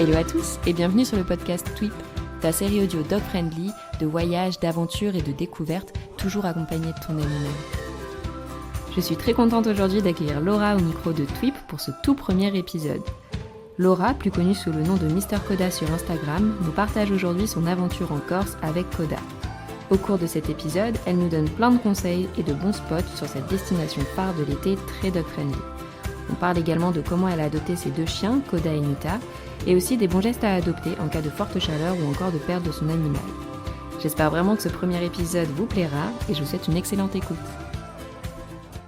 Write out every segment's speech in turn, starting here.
Hello à tous et bienvenue sur le podcast Tweep, ta série audio dog-friendly de voyages, d'aventures et de découvertes, toujours accompagnée de ton animal. Je suis très contente aujourd'hui d'accueillir Laura au micro de Tweep pour ce tout premier épisode. Laura, plus connue sous le nom de Mister Coda sur Instagram, nous partage aujourd'hui son aventure en Corse avec Coda. Au cours de cet épisode, elle nous donne plein de conseils et de bons spots sur cette destination phare de l'été très dog-friendly. On parle également de comment elle a adopté ses deux chiens, Coda et Nita, et aussi des bons gestes à adopter en cas de forte chaleur ou encore de perte de son animal. J'espère vraiment que ce premier épisode vous plaira et je vous souhaite une excellente écoute.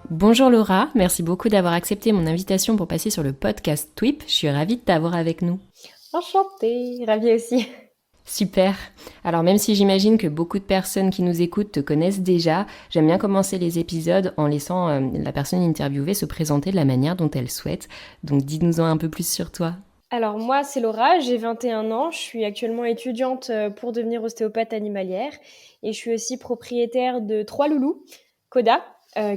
Bonjour Laura, merci beaucoup d'avoir accepté mon invitation pour passer sur le podcast Tweep. Je suis ravie de t'avoir avec nous. Enchantée, ravie aussi. Super. Alors même si j'imagine que beaucoup de personnes qui nous écoutent te connaissent déjà, j'aime bien commencer les épisodes en laissant la personne interviewée se présenter de la manière dont elle souhaite. Donc dis-nous-en un peu plus sur toi. Alors moi c'est Laura, j'ai 21 ans, je suis actuellement étudiante pour devenir ostéopathe animalière et je suis aussi propriétaire de 3 loulous. Coda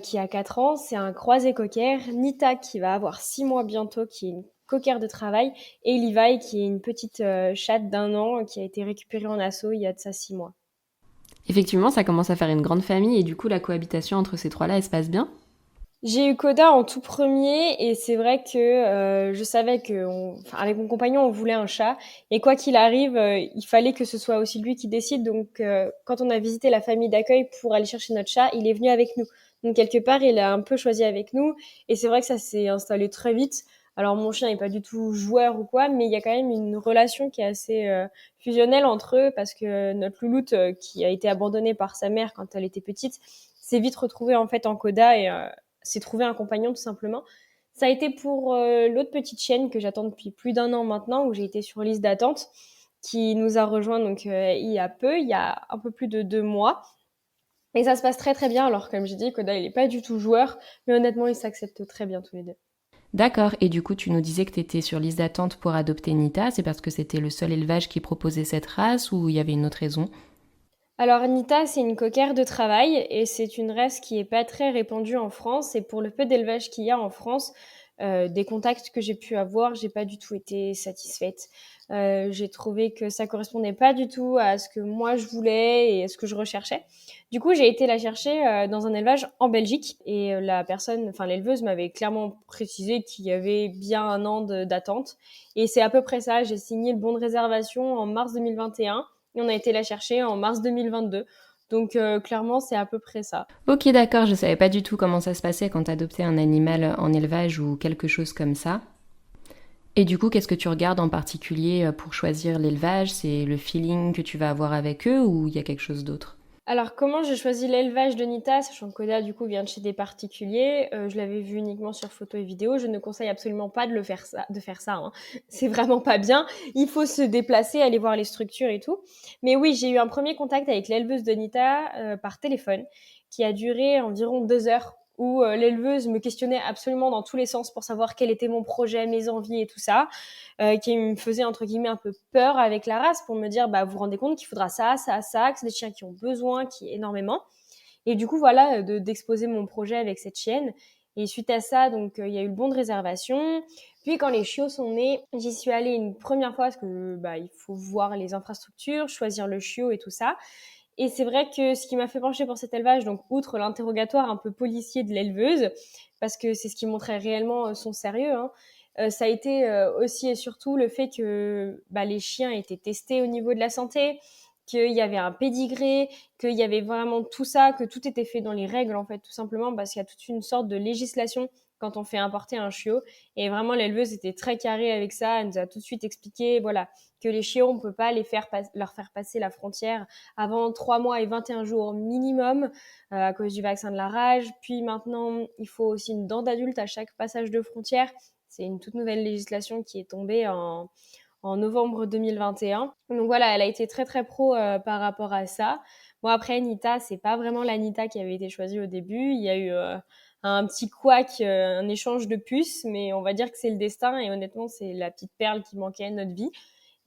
qui a 4 ans, c'est un croisé cocker, Nita qui va avoir 6 mois bientôt, qui est une cocker de travail, et Levi qui est une petite chatte d'1 an qui a été récupérée en assaut il y a de ça 6 mois. Effectivement, ça commence à faire une grande famille et du coup la cohabitation entre ces trois-là, elle se passe bien ? J'ai eu Coda en tout premier et c'est vrai que je savais avec mon compagnon, on voulait un chat. Et quoi qu'il arrive, il fallait que ce soit aussi lui qui décide. Donc, quand on a visité la famille d'accueil pour aller chercher notre chat, il est venu avec nous. Donc, quelque part, il a un peu choisi avec nous. Et c'est vrai que ça s'est installé très vite. Alors, mon chien n'est pas du tout joueur ou quoi, mais il y a quand même une relation qui est assez fusionnelle entre eux parce que notre louloute, qui a été abandonnée par sa mère quand elle était petite, s'est vite retrouvée en fait en Coda et s'est trouvé un compagnon tout simplement. Ça a été pour l'autre petite chienne que j'attends depuis plus d'1 an maintenant, où j'ai été sur liste d'attente, qui nous a rejoint donc il y a un peu plus de 2 mois. Et ça se passe très très bien. Alors comme j'ai dit, Koda il est pas du tout joueur, mais honnêtement ils s'acceptent très bien tous les deux. D'accord, et du coup tu nous disais que tu étais sur liste d'attente pour adopter Nita, c'est parce que c'était le seul élevage qui proposait cette race ou il y avait une autre raison ? Alors Nita, c'est une cocker de travail et c'est une race qui est pas très répandue en France. Et pour le peu d'élevage qu'il y a en France, des contacts que j'ai pu avoir, j'ai pas du tout été satisfaite. J'ai trouvé que ça correspondait pas du tout à ce que moi je voulais et à ce que je recherchais. Du coup, j'ai été la chercher dans un élevage en Belgique et l'éleveuse m'avait clairement précisé qu'il y avait bien 1 an d'attente. Et c'est à peu près ça. J'ai signé le bon de réservation en mars 2021. Et on a été la chercher en mars 2022. Donc clairement, c'est à peu près ça. Ok, d'accord, je savais pas du tout comment ça se passait quand t'adoptais un animal en élevage ou quelque chose comme ça. Et du coup, qu'est-ce que tu regardes en particulier pour choisir l'élevage ? C'est le feeling que tu vas avoir avec eux ou il y a quelque chose d'autre ? Alors, comment j'ai choisi l'élevage de Nita, sachant que Koda, du coup, vient de chez des particuliers. Je l'avais vu uniquement sur photos et vidéos. Je ne conseille absolument pas de faire ça. Hein. C'est vraiment pas bien. Il faut se déplacer, aller voir les structures et tout. Mais oui, j'ai eu un premier contact avec l'éleveuse de Nita par téléphone, qui a duré environ 2 heures, où l'éleveuse me questionnait absolument dans tous les sens pour savoir quel était mon projet, mes envies et tout ça. Qui me faisait entre guillemets un peu peur avec la race pour me dire vous vous rendez compte qu'il faudra ça, ça, ça, que c'est des chiens qui ont besoin, qui énormément. Et du coup voilà d'exposer mon projet avec cette chienne. Et suite à ça donc il y a eu le bon de réservation. Puis quand les chiots sont nés, j'y suis allée une première fois parce que il faut voir les infrastructures, choisir le chiot et tout ça. Et c'est vrai que ce qui m'a fait pencher pour cet élevage, donc outre l'interrogatoire un peu policier de l'éleveuse, parce que c'est ce qui montrait réellement son sérieux, hein, ça a été aussi et surtout le fait que les chiens étaient testés au niveau de la santé, qu'il y avait un pédigré, qu'il y avait vraiment tout ça, que tout était fait dans les règles en fait, tout simplement parce qu'il y a toute une sorte de législation quand on fait importer un chiot. Et vraiment l'éleveuse était très carrée avec ça, elle nous a tout de suite expliqué que les chiots on peut pas leur faire passer la frontière avant 3 mois et 21 jours minimum à cause du vaccin de la rage. Puis maintenant il faut aussi une dent d'adulte à chaque passage de frontière. C'est une toute nouvelle législation qui est tombée en novembre 2021. Donc voilà, elle a été très très pro par rapport à ça. Bon après Nita, c'est pas vraiment la Nita qui avait été choisie au début. Il y a eu un petit couac, un échange de puces, mais on va dire que c'est le destin et honnêtement c'est la petite perle qui manquait à notre vie.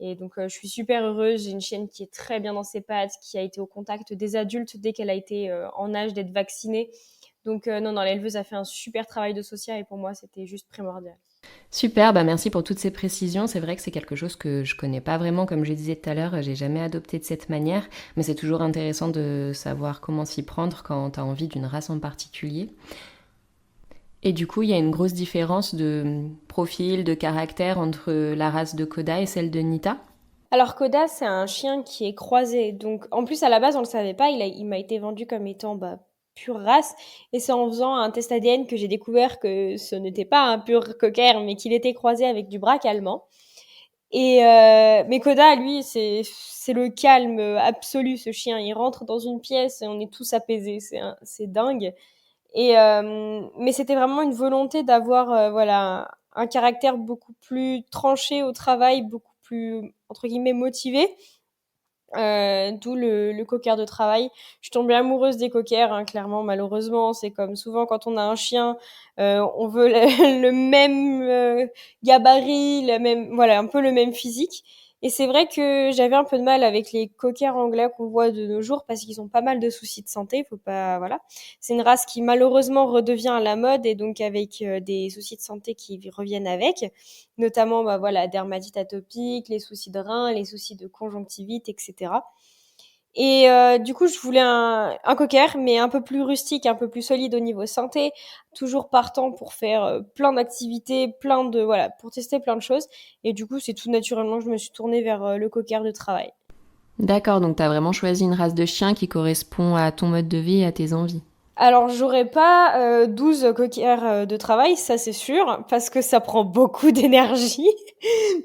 Et donc je suis super heureuse. J'ai une chienne qui est très bien dans ses pattes, qui a été au contact des adultes dès qu'elle a été en âge d'être vaccinée. Donc non, l'éleveuse a fait un super travail de social et pour moi, c'était juste primordial. Super, bah merci pour toutes ces précisions. C'est vrai que c'est quelque chose que je connais pas vraiment, comme je disais tout à l'heure, j'ai jamais adopté de cette manière, mais c'est toujours intéressant de savoir comment s'y prendre quand tu as envie d'une race en particulier. Et du coup, il y a une grosse différence de profil, de caractère entre la race de Koda et celle de Nita. Alors Koda, c'est un chien qui est croisé. Donc en plus, à la base, on le savait pas. Il m'a été vendu comme étant pure race. Et c'est en faisant un test ADN que j'ai découvert que ce n'était pas un pur cocker, mais qu'il était croisé avec du braque allemand. Mais Koda, lui, c'est le calme absolu, ce chien. Il rentre dans une pièce et on est tous apaisés. C'est dingue. Mais c'était vraiment une volonté d'avoir voilà un caractère beaucoup plus tranché au travail, beaucoup plus entre guillemets motivé. D'où le cocker de travail. Je suis tombée amoureuse des cockers, hein, clairement, malheureusement. C'est comme souvent quand on a un chien, on veut le même gabarit, voilà, un peu le même physique. Et c'est vrai que j'avais un peu de mal avec les cockers anglais qu'on voit de nos jours parce qu'ils ont pas mal de soucis de santé. Faut pas, voilà. C'est une race qui malheureusement redevient à la mode et donc avec des soucis de santé qui reviennent avec, notamment voilà, dermatite atopique, les soucis de reins, les soucis de conjonctivite, etc. Et du coup, je voulais un cocker, mais un peu plus rustique, un peu plus solide au niveau santé, toujours partant pour faire plein d'activités, voilà, pour tester plein de choses. Et du coup, c'est tout naturellement que je me suis tournée vers le cocker de travail. D'accord, donc tu as vraiment choisi une race de chien qui correspond à ton mode de vie et à tes envies. Alors, j'aurais pas 12 cockers de travail, ça c'est sûr, parce que ça prend beaucoup d'énergie.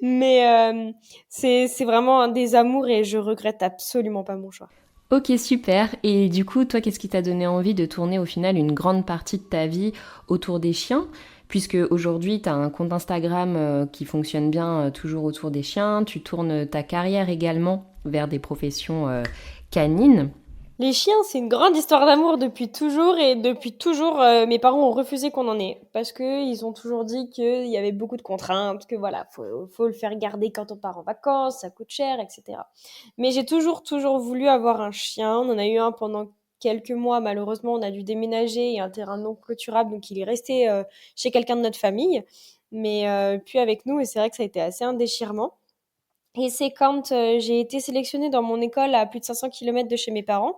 Mais c'est vraiment un des amours et je regrette absolument pas mon choix. Ok, super. Et du coup, toi, qu'est-ce qui t'a donné envie de tourner au final une grande partie de ta vie autour des chiens? Puisque aujourd'hui, tu as un compte Instagram qui fonctionne bien toujours autour des chiens. Tu tournes ta carrière également vers des professions canines. Les chiens, c'est une grande histoire d'amour depuis toujours et depuis toujours, mes parents ont refusé qu'on en ait parce que ils ont toujours dit qu'il y avait beaucoup de contraintes, que voilà, faut le faire garder quand on part en vacances, ça coûte cher, etc. Mais j'ai toujours voulu avoir un chien. On en a eu un pendant quelques mois. Malheureusement, on a dû déménager et un terrain non clôturable, donc il est resté chez quelqu'un de notre famille, mais puis avec nous et c'est vrai que ça a été assez un déchirement. Et c'est quand j'ai été sélectionnée dans mon école à plus de 500 kilomètres de chez mes parents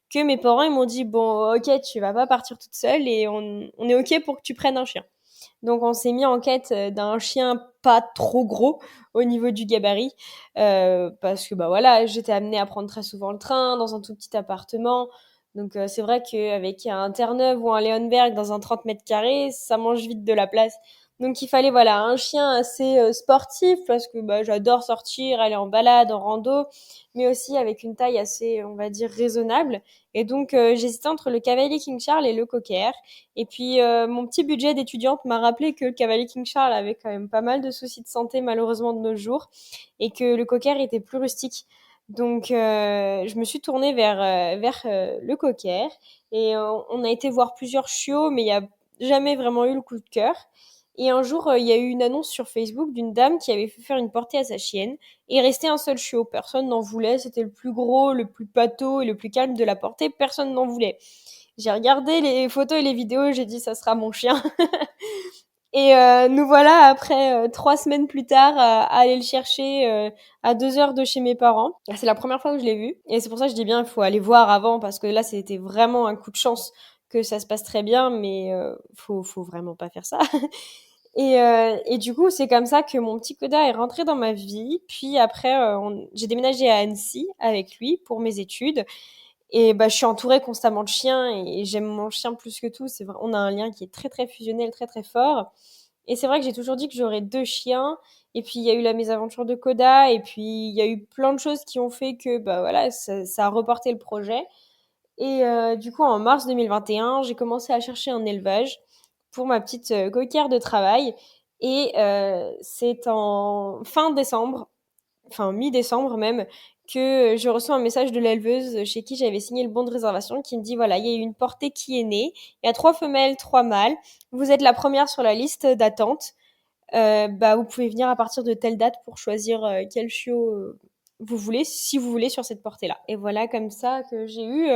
que mes parents ils m'ont dit bon ok tu vas pas partir toute seule et on est ok pour que tu prennes un chien. Donc on s'est mis en quête d'un chien pas trop gros au niveau du gabarit parce que bah voilà j'étais amenée à prendre très souvent le train dans un tout petit appartement. Donc c'est vrai qu'avec un Terre-Neuve ou un Léonberg dans un 30 mètres carrés ça mange vite de la place. Donc il fallait voilà un chien assez sportif parce que bah, j'adore sortir, aller en balade, en rando, mais aussi avec une taille assez, on va dire, raisonnable. Et donc j'hésitais entre le Cavalier King Charles et le Cocker. Et puis mon petit budget d'étudiante m'a rappelé que le Cavalier King Charles avait quand même pas mal de soucis de santé malheureusement de nos jours et que le Cocker était plus rustique. Donc je me suis tournée vers le Cocker et on a été voir plusieurs chiots, mais il y a jamais vraiment eu le coup de cœur. Et un jour, il y a eu une annonce sur Facebook d'une dame qui avait fait faire une portée à sa chienne. Et il restait un seul chiot. Personne n'en voulait. C'était le plus gros, le plus pâteau et le plus calme de la portée. Personne n'en voulait. J'ai regardé les photos et les vidéos et j'ai dit ça sera mon chien. Et nous voilà après 3 semaines plus tard à aller le chercher à 2 heures de chez mes parents. C'est la première fois que je l'ai vu. Et c'est pour ça que je dis bien il faut aller voir avant parce que là c'était vraiment un coup de chance que ça se passe très bien, mais faut vraiment pas faire ça. Et du coup, c'est comme ça que mon petit Koda est rentré dans ma vie. Puis après, j'ai déménagé à Annecy avec lui pour mes études. Et bah, je suis entourée constamment de chiens et j'aime mon chien plus que tout. C'est vrai, on a un lien qui est très très fusionnel, très très fort. Et c'est vrai que j'ai toujours dit que j'aurais 2 chiens. Et puis il y a eu la mésaventure de Koda. Et puis il y a eu plein de choses qui ont fait que bah voilà, ça a reporté le projet. Et du coup, en mars 2021, j'ai commencé à chercher un élevage pour ma petite coquère de travail. Et c'est en fin décembre, enfin mi-décembre même, que je reçois un message de l'éleveuse chez qui j'avais signé le bon de réservation qui me dit voilà, il y a eu une portée qui est née, il y a 3 femelles, 3 mâles, vous êtes la première sur la liste d'attente. Bah, vous pouvez venir à partir de telle date pour choisir quel chiot vous voulez, si vous voulez, sur cette portée-là. Et voilà comme ça que j'ai eu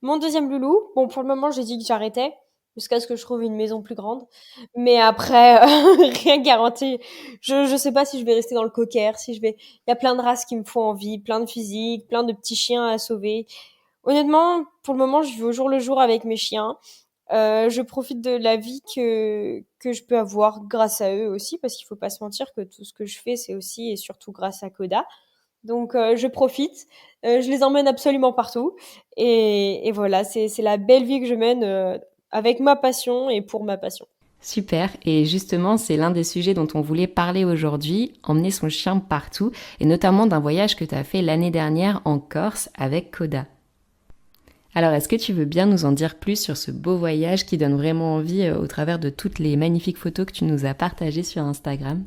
mon deuxième loulou. Bon, pour le moment, j'ai dit que j'arrêtais. jusqu'à ce que je trouve une maison plus grande. Mais après, rien garanti. Je sais pas si je vais rester dans le cocker, si je vais. Il y a plein de races qui me font envie, plein de physiques, plein de petits chiens à sauver. Honnêtement, pour le moment, je vis au jour le jour avec mes chiens. Je profite de la vie que je peux avoir grâce à eux aussi, parce qu'il faut pas se mentir que tout ce que je fais, c'est aussi et surtout grâce à Coda. Donc je profite, je les emmène absolument partout et voilà, c'est la belle vie que je mène, avec ma passion et pour ma passion. Super, et justement c'est l'un des sujets dont on voulait parler aujourd'hui, emmener son chien partout, et notamment d'un voyage que tu as fait l'année dernière en Corse avec Coda. Alors est-ce que tu veux bien nous en dire plus sur ce beau voyage qui donne vraiment envie au travers de toutes les magnifiques photos que tu nous as partagées sur Instagram?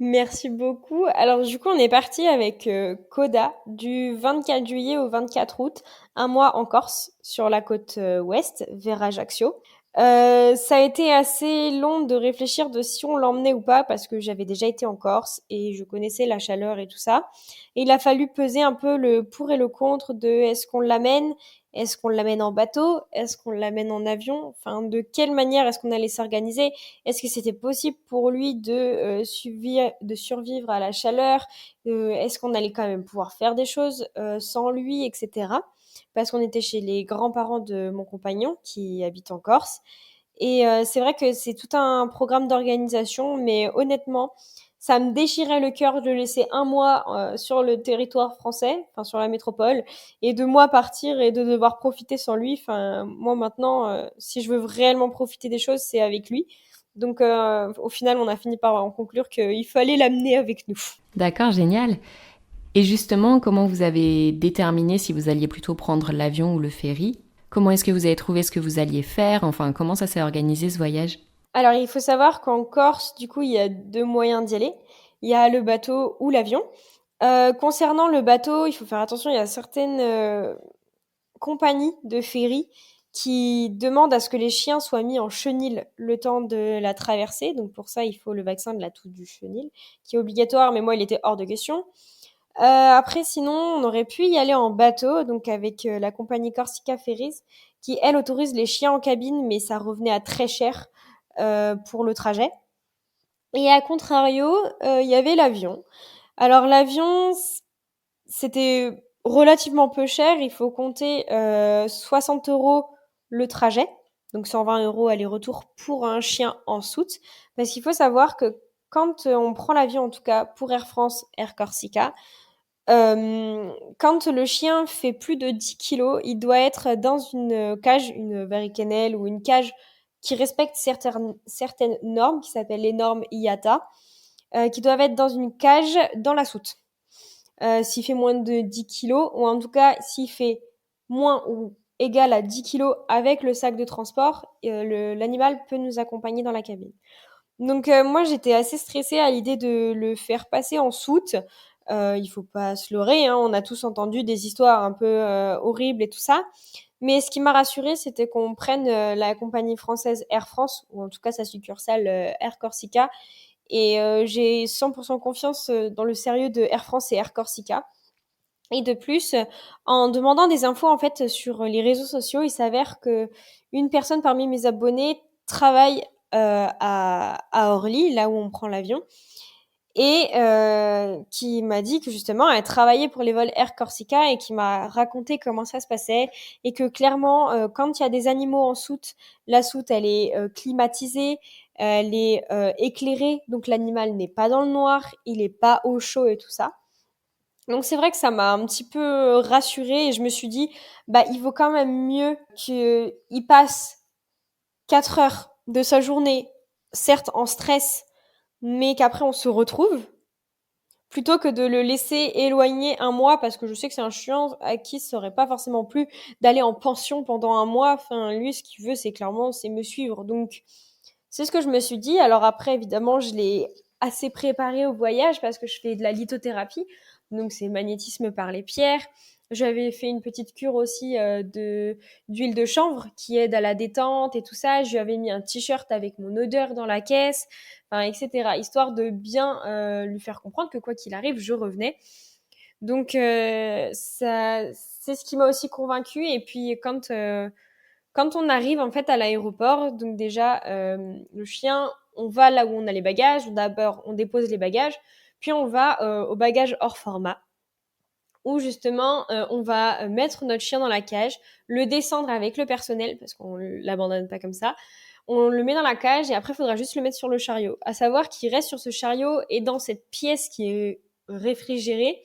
Merci beaucoup. Alors du coup, on est parti avec, Coda du 24 juillet au 24 août, un mois en Corse, sur la côte, ouest, vers Ajaccio. Ça a été assez long de réfléchir de si on l'emmenait ou pas parce que j'avais déjà été en Corse et je connaissais la chaleur et tout ça. Et il a fallu peser un peu le pour et le contre de est-ce qu'on l'amène? Est-ce qu'on l'amène en bateau? Est-ce qu'on l'amène en avion? Enfin, de quelle manière est-ce qu'on allait s'organiser? Est-ce que c'était possible pour lui de survivre à la chaleur? Est-ce qu'on allait quand même pouvoir faire des choses sans lui, etc. Parce qu'on était chez les grands-parents de mon compagnon qui habitent en Corse. Et c'est vrai que c'est tout un programme d'organisation, mais honnêtement, ça me déchirait le cœur de le laisser un mois sur le territoire français, enfin sur la métropole, et de moi partir et de devoir profiter sans lui. Enfin, moi maintenant, si je veux réellement profiter des choses, c'est avec lui. Donc au final, on a fini par en conclure qu'il fallait l'amener avec nous. D'accord, génial. Et justement, comment vous avez déterminé si vous alliez plutôt prendre l'avion ou le ferry? Comment est-ce que vous avez trouvé ce que vous alliez faire? Enfin, comment ça s'est organisé ce voyage? Alors, il faut savoir qu'en Corse, du coup, il y a 2 moyens d'y aller. Il y a le bateau ou l'avion. Concernant le bateau, il faut faire attention, il y a certaines, compagnies de ferry qui demandent à ce que les chiens soient mis en chenil le temps de la traversée. Donc pour ça, il faut le vaccin de la toux du chenil qui est obligatoire, mais moi, il était hors de question. Après sinon, on aurait pu y aller en bateau, donc avec, la compagnie Corsica Ferries qui, elle, autorise les chiens en cabine, mais ça revenait à très cher, pour le trajet. Et à contrario, il y avait l'avion. Alors l'avion, c'était relativement peu cher. Il faut compter 60 € le trajet, donc 120 € aller-retour pour un chien en soute. Parce qu'il faut savoir que quand on prend l'avion, en tout cas pour Air France, Air Corsica, quand le chien fait plus de 10 kilos, il doit être dans une cage, une very kennel ou une cage qui respecte certaines normes qui s'appellent les normes IATA, qui doivent être dans une cage dans la soute. S'il fait moins de 10 kilos, ou en tout cas s'il fait moins ou égal à 10 kilos avec le sac de transport, l'animal peut nous accompagner dans la cabine. Donc moi j'étais assez stressée à l'idée de le faire passer en soute. Il faut pas se leurrer, hein, on a tous entendu des histoires un peu horribles et tout ça. Mais ce qui m'a rassurée, c'était qu'on prenne la compagnie française Air France, ou en tout cas sa succursale Air Corsica, et j'ai 100% confiance dans le sérieux de Air France et Air Corsica. Et de plus, en demandant des infos en fait sur les réseaux sociaux, il s'avère que une personne parmi mes abonnés travaille à Orly, là où on prend l'avion, et qui m'a dit que justement elle travaillait pour les vols Air Corsica et qui m'a raconté comment ça se passait et que clairement quand il y a des animaux en soute, la soute elle est climatisée, elle est éclairée, donc l'animal n'est pas dans le noir, il est pas au chaud et tout ça. Donc c'est vrai que ça m'a un petit peu rassurée et je me suis dit bah il vaut quand même mieux qu'il passe 4 heures de sa journée, certes en stress, mais qu'après on se retrouve, plutôt que de le laisser éloigner un mois, parce que je sais que c'est un chien à qui ça aurait pas forcément plu d'aller en pension pendant un mois. Enfin, lui, ce qu'il veut, c'est clairement, c'est me suivre. Donc, c'est ce que je me suis dit. Alors après, évidemment, je l'ai assez préparé au voyage parce que je fais de la lithothérapie. Donc, c'est magnétisme par les pierres. J'avais fait une petite cure aussi d'huile de chanvre qui aide à la détente et tout ça. Je lui avais mis un t-shirt avec mon odeur dans la caisse, enfin, etc. Histoire de bien lui faire comprendre que quoi qu'il arrive, je revenais. Donc ça, c'est ce qui m'a aussi convaincue. Et puis quand Quand on arrive en fait à l'aéroport, donc déjà, le chien, on va là où on a les bagages. D'abord, on dépose les bagages, puis on va au bagage hors format, où justement, on va mettre notre chien dans la cage, le descendre avec le personnel, parce qu'on l'abandonne pas comme ça. On le met dans la cage et après, il faudra juste le mettre sur le chariot. À savoir qu'il reste sur ce chariot et dans cette pièce qui est réfrigérée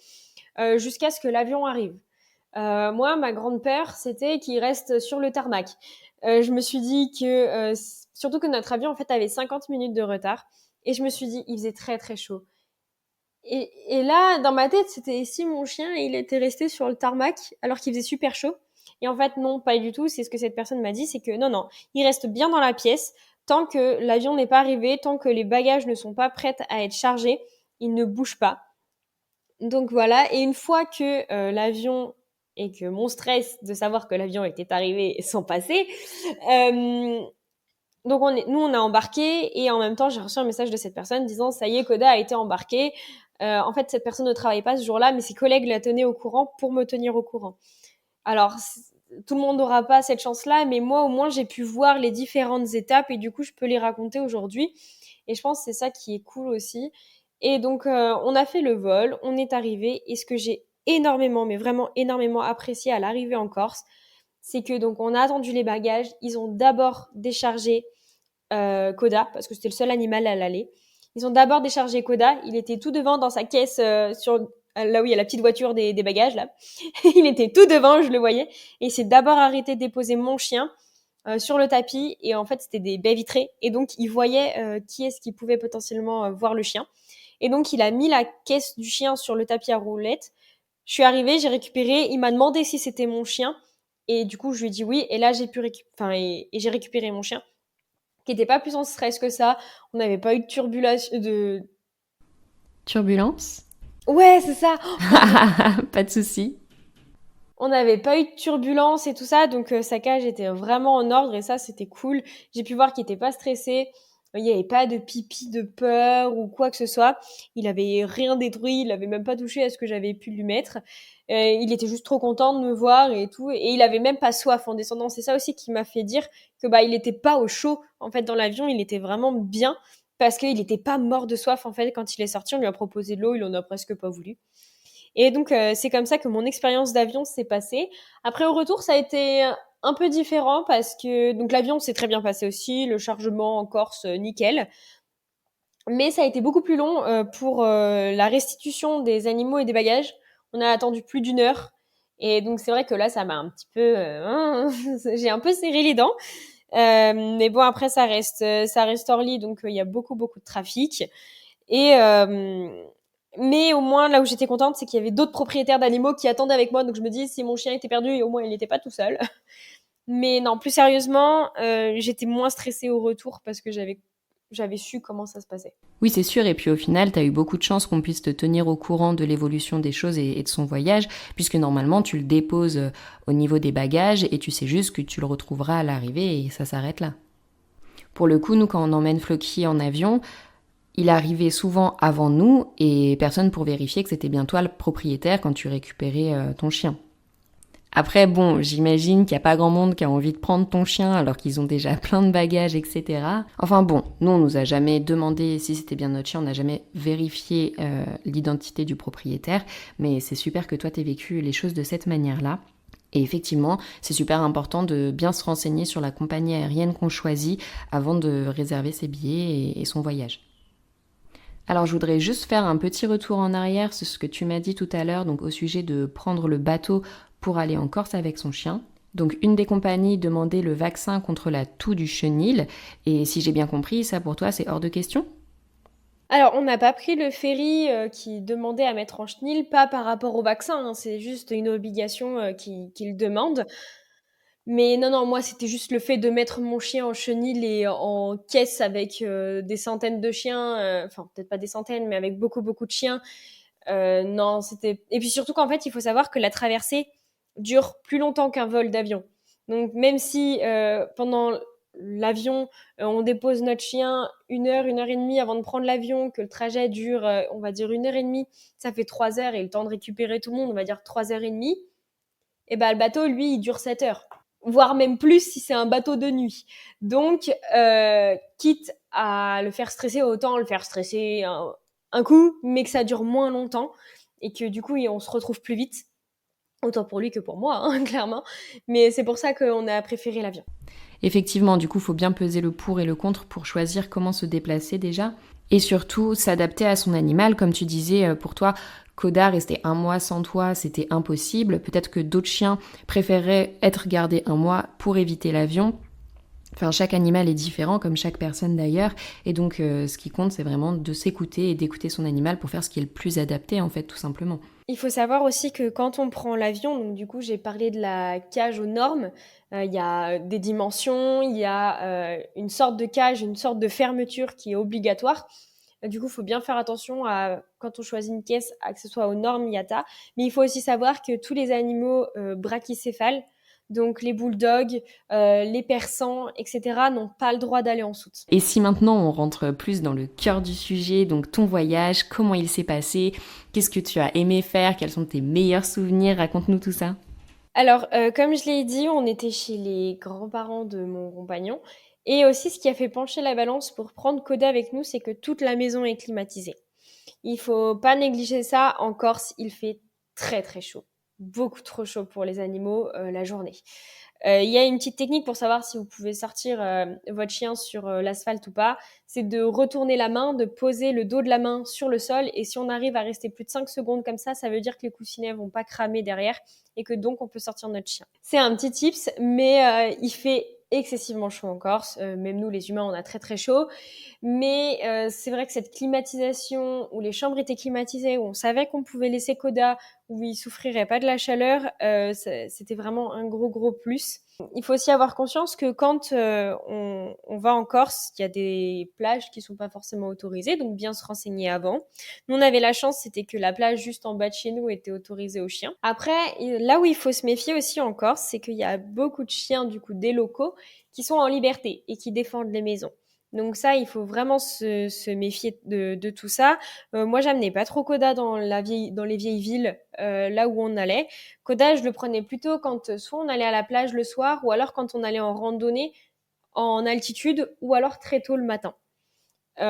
jusqu'à ce que l'avion arrive. Moi, ma grande peur, c'était qu'il reste sur le tarmac. Je me suis dit que, surtout que notre avion, en fait, avait 50 minutes de retard. Et je me suis dit, il faisait très, très chaud. Et là, dans ma tête, c'était si mon chien, il était resté sur le tarmac alors qu'il faisait super chaud. Et en fait, non, pas du tout. C'est ce que cette personne m'a dit, c'est que non, non, il reste bien dans la pièce. Tant que l'avion n'est pas arrivé, tant que les bagages ne sont pas prêts à être chargés, il ne bouge pas. Donc voilà, et une fois que l'avion et que mon stress de savoir que l'avion était arrivé sont passés, euh, donc nous on a embarqué et en même temps j'ai reçu un message de cette personne disant ça y est, Coda a été embarqué. En fait cette personne ne travaillait pas ce jour-là, mais ses collègues la tenaient au courant pour me tenir au courant. Alors tout le monde n'aura pas cette chance-là, mais moi au moins j'ai pu voir les différentes étapes et du coup je peux les raconter aujourd'hui. Et je pense que c'est ça qui est cool aussi. Et donc, on a fait le vol, on est arrivé. Et ce que j'ai énormément, mais vraiment énormément apprécié à l'arrivée en Corse, c'est que donc on a attendu les bagages. Ils ont d'abord déchargé Koda, parce que c'était le seul animal à l'aller. Ils ont d'abord déchargé Koda. Il était tout devant dans sa caisse, là où il y a la petite voiture des bagages, là. Il était tout devant, je le voyais. Et il s'est d'abord arrêté de déposer mon chien sur le tapis. Et en fait, c'était des baies vitrées. Et donc, il voyait qui est-ce qui pouvait potentiellement voir le chien. Et donc, il a mis la caisse du chien sur le tapis à roulettes. Je suis arrivée, j'ai récupéré. Il m'a demandé si c'était mon chien. Et du coup, je lui ai dit oui. Et là, j'ai pu et j'ai récupéré mon chien, qui n'était pas plus en stress que ça. On n'avait pas eu de turbulence. Turbulence? Ouais, c'est ça. Pas de souci. On n'avait pas eu de turbulence et tout ça, donc sa cage était vraiment en ordre et ça, c'était cool. J'ai pu voir qu'il était pas stressé. Il n'y avait pas de pipi de peur ou quoi que ce soit. Il avait rien détruit, il avait même pas touché à ce que j'avais pu lui mettre. Il était juste trop content de me voir et tout. Et il avait même pas soif en descendant. C'est ça aussi qui m'a fait dire que bah il était pas au chaud en fait dans l'avion. Il était vraiment bien parce qu'il était pas mort de soif en fait quand il est sorti. On lui a proposé de l'eau, il en a presque pas voulu. Et donc, c'est comme ça que mon expérience d'avion s'est passée. Après, au retour, ça a été un peu différent parce que donc l'avion s'est très bien passé aussi, le chargement en Corse, nickel. Mais ça a été beaucoup plus long pour la restitution des animaux et des bagages. On a attendu plus d'une heure. Et donc, c'est vrai que là, ça m'a un petit peu... j'ai un peu serré les dents. Mais bon, après, ça reste Orly, donc il y a beaucoup, beaucoup de trafic. Et mais au moins, là où j'étais contente, c'est qu'il y avait d'autres propriétaires d'animaux qui attendaient avec moi. Donc je me dis, si mon chien était perdu, au moins il n'était pas tout seul. Mais non, plus sérieusement, j'étais moins stressée au retour parce que j'avais su comment ça se passait. Oui, c'est sûr. Et puis au final, tu as eu beaucoup de chance qu'on puisse te tenir au courant de l'évolution des choses et de son voyage, puisque normalement, tu le déposes au niveau des bagages et tu sais juste que tu le retrouveras à l'arrivée et ça s'arrête là. Pour le coup, nous, quand on emmène Floki en avion, il arrivait souvent avant nous et personne pour vérifier que c'était bien toi le propriétaire quand tu récupérais ton chien. Après, bon, j'imagine qu'il n'y a pas grand monde qui a envie de prendre ton chien alors qu'ils ont déjà plein de bagages, etc. Enfin bon, nous, on nous a jamais demandé si c'était bien notre chien, on n'a jamais vérifié l'identité du propriétaire, mais c'est super que toi, t'aies vécu les choses de cette manière-là. Et effectivement, c'est super important de bien se renseigner sur la compagnie aérienne qu'on choisit avant de réserver ses billets et son voyage. Alors je voudrais juste faire un petit retour en arrière sur ce que tu m'as dit tout à l'heure, donc au sujet de prendre le bateau pour aller en Corse avec son chien. Donc une des compagnies demandait le vaccin contre la toux du chenil, et si j'ai bien compris, ça pour toi c'est hors de question ? Alors, on n'a pas pris le ferry qui demandait à mettre en chenil, pas par rapport au vaccin, hein, c'est juste une obligation qu'il demande. Mais non, non, moi, c'était juste le fait de mettre mon chien en chenil et en caisse avec des centaines de chiens, enfin, peut-être pas des centaines, mais avec beaucoup, beaucoup de chiens. Non, c'était... Et puis surtout qu'en fait, il faut savoir que la traversée dure plus longtemps qu'un vol d'avion. Donc, même si pendant l'avion, on dépose notre chien une heure et demie avant de prendre l'avion, que le trajet dure, on va dire 1 heure et demie, ça fait 3 heures et le temps de récupérer tout le monde, on va dire 3 heures et demie, et ben le bateau, lui, il dure 7 heures. voire même plus si c'est un bateau de nuit. Donc, quitte à le faire stresser, autant le faire stresser un coup, mais que ça dure moins longtemps et que du coup, on se retrouve plus vite. Autant pour lui que pour moi, hein, clairement. Mais c'est pour ça qu'on a préféré l'avion. Effectivement, du coup, il faut bien peser le pour et le contre pour choisir comment se déplacer déjà. Et surtout, s'adapter à son animal. Comme tu disais, pour toi, Koda, rester un mois sans toi, c'était impossible. Peut-être que d'autres chiens préféreraient être gardés un mois pour éviter l'avion. Enfin, chaque animal est différent, comme chaque personne d'ailleurs. Et donc, ce qui compte, c'est vraiment de s'écouter et d'écouter son animal pour faire ce qui est le plus adapté, en fait, tout simplement. Il faut savoir aussi que quand on prend l'avion, donc du coup, j'ai parlé de la cage aux normes. Il y a des dimensions, il y a une sorte de cage, une sorte de fermeture qui est obligatoire. Du coup, il faut bien faire attention à, quand on choisit une caisse, à que ce soit aux normes IATA. Mais il faut aussi savoir que tous les animaux brachycéphales, donc les bulldogs, les persans, etc., n'ont pas le droit d'aller en soute. Et si maintenant on rentre plus dans le cœur du sujet, donc ton voyage, comment il s'est passé, qu'est-ce que tu as aimé faire, quels sont tes meilleurs souvenirs, raconte-nous tout ça. Alors, comme je l'ai dit, on était chez les grands-parents de mon compagnon. Et aussi, ce qui a fait pencher la balance pour prendre Coda avec nous, c'est que toute la maison est climatisée. Il faut pas négliger ça. En Corse, il fait très très chaud. Beaucoup trop chaud pour les animaux la journée. Il y a une petite technique pour savoir si vous pouvez sortir votre chien sur l'asphalte ou pas. C'est de retourner la main, de poser le dos de la main sur le sol. Et si on arrive à rester plus de 5 secondes comme ça veut dire que les coussinets vont pas cramer derrière et que donc on peut sortir notre chien. C'est un petit tips, mais il fait excessivement chaud en Corse. Même nous, les humains, on a très très chaud. Mais c'est vrai que cette climatisation, où les chambres étaient climatisées, où on savait qu'on pouvait laisser Coda, où il souffrirait pas de la chaleur, c'était vraiment un gros gros plus. Il faut aussi avoir conscience que quand on va en Corse, il y a des plages qui sont pas forcément autorisées, donc bien se renseigner avant. Nous, on avait la chance, c'était que la plage juste en bas de chez nous était autorisée aux chiens. Après, là où il faut se méfier aussi en Corse, c'est qu'il y a beaucoup de chiens, du coup, des locaux, qui sont en liberté et qui défendent les maisons. Donc ça, il faut vraiment se méfier de tout ça. Moi, j'amenais pas trop Coda dans les vieilles villes, là où on allait. Coda, je le prenais plutôt quand soit on allait à la plage le soir, ou alors quand on allait en randonnée en altitude, ou alors très tôt le matin. On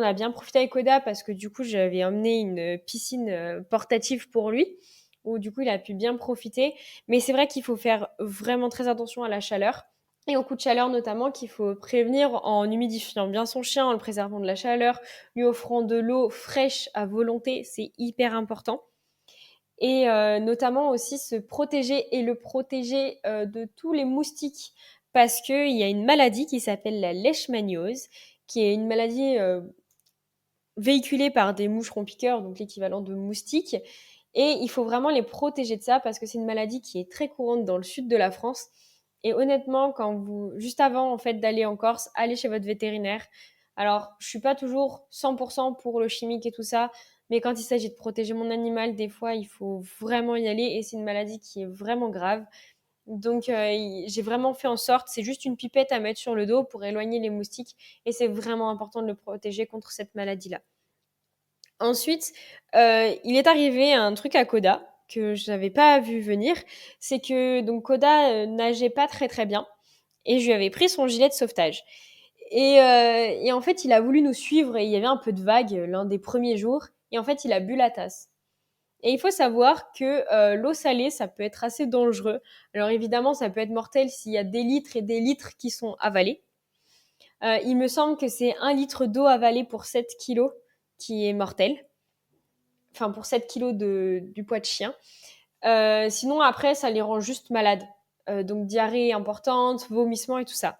a bien profité avec Coda parce que du coup, j'avais emmené une piscine portative pour lui, où du coup, il a pu bien profiter. Mais c'est vrai qu'il faut faire vraiment très attention à la chaleur et au coup de chaleur notamment, qu'il faut prévenir en humidifiant bien son chien, en le préservant de la chaleur, lui offrant de l'eau fraîche à volonté, c'est hyper important. Et notamment aussi se protéger et le protéger de tous les moustiques parce qu'il y a une maladie qui s'appelle la leishmaniose, qui est une maladie véhiculée par des moucherons piqueurs, donc l'équivalent de moustiques. Et il faut vraiment les protéger de ça parce que c'est une maladie qui est très courante dans le sud de la France. Et honnêtement, juste avant en fait d'aller en Corse, allez chez votre vétérinaire. Alors, je suis pas toujours 100% pour le chimique et tout ça, mais quand il s'agit de protéger mon animal, des fois, il faut vraiment y aller et c'est une maladie qui est vraiment grave. Donc, j'ai vraiment fait en sorte, c'est juste une pipette à mettre sur le dos pour éloigner les moustiques et c'est vraiment important de le protéger contre cette maladie-là. Ensuite, il est arrivé un truc à Coda que je n'avais pas vu venir, c'est que donc Coda nageait pas très très bien et je lui avais pris son gilet de sauvetage. Et en fait, il a voulu nous suivre et il y avait un peu de vague l'un des premiers jours et en fait, il a bu la tasse. Et il faut savoir que l'eau salée, ça peut être assez dangereux. Alors évidemment, ça peut être mortel s'il y a des litres et des litres qui sont avalés. Il me semble que c'est 1 litre d'eau avalée pour 7 kilos qui est mortel. Enfin, pour 7 kilos du poids de chien. Sinon, après, ça les rend juste malades. Donc, diarrhée importante, vomissement et tout ça.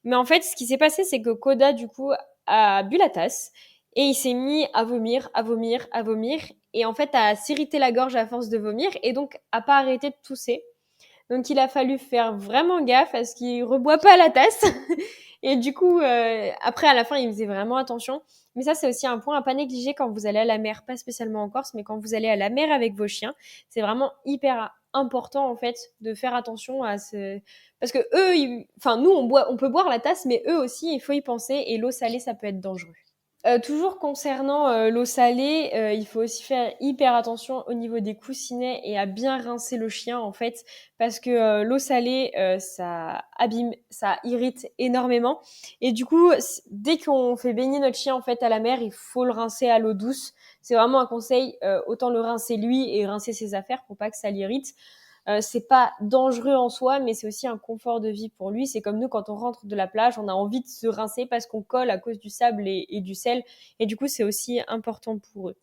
Mais en fait, ce qui s'est passé, c'est que Koda, du coup, a bu la tasse et il s'est mis à vomir, à vomir, à vomir. Et en fait, à s'irriter la gorge à force de vomir et donc à pas arrêter de tousser. Donc, il a fallu faire vraiment gaffe à ce qu'il reboit pas la tasse. Et du coup, après, à la fin, il faisait vraiment attention. Mais ça, c'est aussi un point à pas négliger quand vous allez à la mer, pas spécialement en Corse, mais quand vous allez à la mer avec vos chiens. C'est vraiment hyper important, en fait, de faire attention à ce... Parce que eux, enfin, nous, on peut boire la tasse, mais eux aussi, il faut y penser. Et l'eau salée, ça peut être dangereux. Toujours concernant l'eau salée, il faut aussi faire hyper attention au niveau des coussinets et à bien rincer le chien en fait, parce que l'eau salée, ça abîme, ça irrite énormément. Et du coup, dès qu'on fait baigner notre chien en fait à la mer, il faut le rincer à l'eau douce. C'est vraiment un conseil, autant le rincer lui et rincer ses affaires pour pas que ça l'irrite. C'est pas dangereux en soi, mais c'est aussi un confort de vie pour lui. C'est comme nous, quand on rentre de la plage, on a envie de se rincer parce qu'on colle à cause du sable et du sel. Et du coup, c'est aussi important pour eux.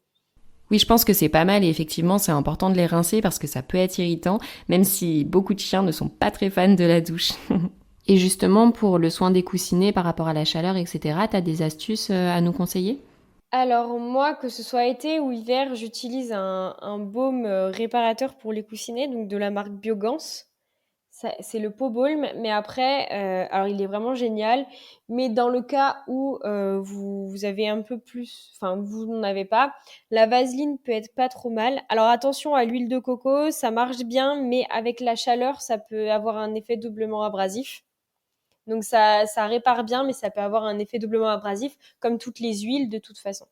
Oui, je pense que c'est pas mal et effectivement, c'est important de les rincer parce que ça peut être irritant, même si beaucoup de chiens ne sont pas très fans de la douche. Et justement, pour le soin des coussinets par rapport à la chaleur, etc., t'as des astuces à nous conseiller? Alors moi, que ce soit été ou hiver, j'utilise un baume réparateur pour les coussinets, donc de la marque Biogans. C'est le pot balm, mais après, alors il est vraiment génial. Mais dans le cas où vous avez un peu plus, enfin vous n'en avez pas, la vaseline peut être pas trop mal. Alors attention à l'huile de coco, ça marche bien, mais avec la chaleur, ça peut avoir un effet doublement abrasif. Donc ça répare bien, mais ça peut avoir un effet doublement abrasif, comme toutes les huiles de toute façon.